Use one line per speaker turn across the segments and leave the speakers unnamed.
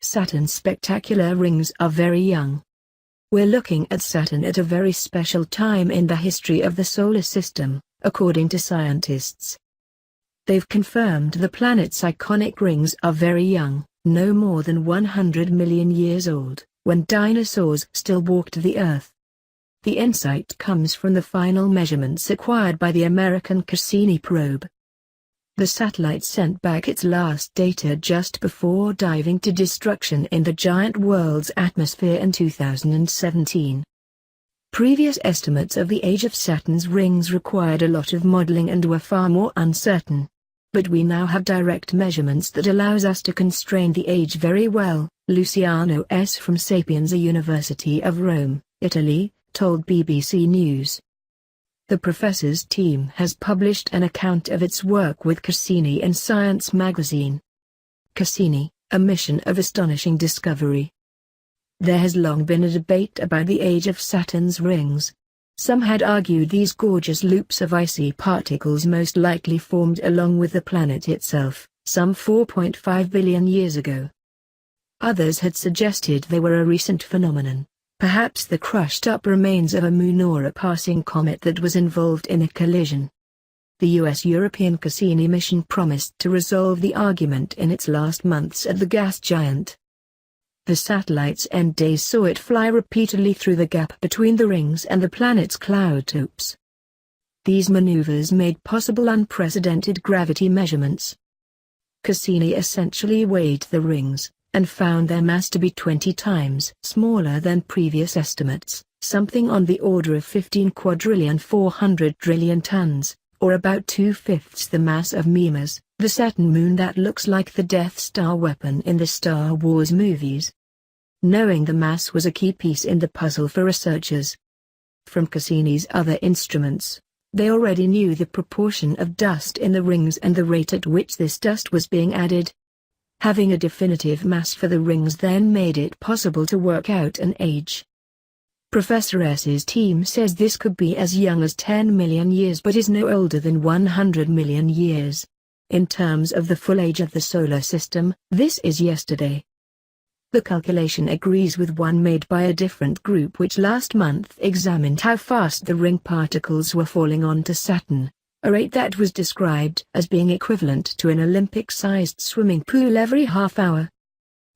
Saturn's spectacular rings are very young. We're looking at Saturn at a very special time in the history of the solar system, according to scientists. They've confirmed the planet's iconic rings are very young, no more than 100 million years old, when dinosaurs still walked the Earth. The insight comes from the final measurements acquired by the American Cassini probe. The satellite sent back its last data just before diving to destruction in the giant world's atmosphere in 2017. Previous estimates of the age of Saturn's rings required a lot of modeling and were far more uncertain. But we now have direct measurements that allows us to constrain the age very well, Luciano S. from Sapienza University of Rome, Italy, told BBC News. The professor's team has published an account of its work with Cassini in Science magazine. Cassini, a mission of astonishing discovery. There has long been a debate about the age of Saturn's rings. Some had argued these gorgeous loops of icy particles most likely formed along with the planet itself, some 4.5 billion years ago. Others had suggested they were a recent phenomenon. Perhaps the crushed-up remains of a moon or a passing comet that was involved in a collision. The US-European Cassini mission promised to resolve the argument in its last months at the gas giant. The satellite's end days saw it fly repeatedly through the gap between the rings and the planet's cloud topes. These maneuvers made possible unprecedented gravity measurements. Cassini essentially weighed the rings, and found their mass to be 20 times smaller than previous estimates, something on the order of 15 quadrillion 400 trillion tons, or about 2/5 the mass of Mimas, the Saturn moon that looks like the Death Star weapon in the Star Wars movies. Knowing the mass was a key piece in the puzzle for researchers. From Cassini's other instruments, they already knew the proportion of dust in the rings and the rate at which this dust was being added. Having a definitive mass for the rings then made it possible to work out an age. Professor S's team says this could be as young as 10 million years but is no older than 100 million years. In terms of the full age of the solar system, this is yesterday. The calculation agrees with one made by a different group which last month examined how fast the ring particles were falling onto Saturn, a rate that was described as being equivalent to an Olympic-sized swimming pool every half hour.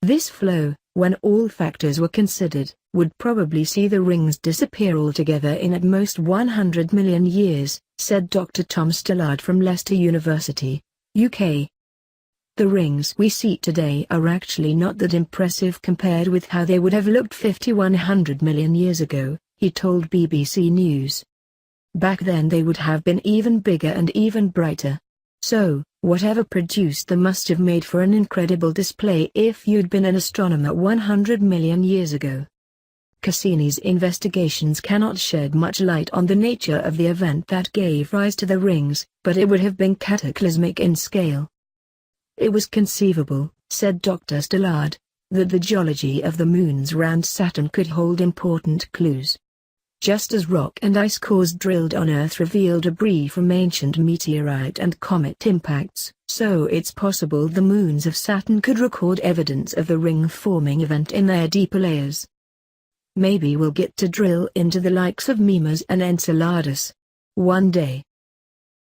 This flow, when all factors were considered, would probably see the rings disappear altogether in at most 100 million years, said Dr. Tom Stillard from Leicester University, UK. The rings we see today are actually not that impressive compared with how they would have looked 5,100 million years ago, he told BBC News. Back then they would have been even bigger and even brighter. So, whatever produced them must have made for an incredible display if you'd been an astronomer 100 million years ago. Cassini's investigations cannot shed much light on the nature of the event that gave rise to the rings, but it would have been cataclysmic in scale. It was conceivable, said Dr. Stillard, that the geology of the moons around Saturn could hold important clues. Just as rock and ice cores drilled on Earth reveal debris from ancient meteorite and comet impacts, so it's possible the moons of Saturn could record evidence of the ring-forming event in their deeper layers. Maybe we'll get to drill into the likes of Mimas and Enceladus one day.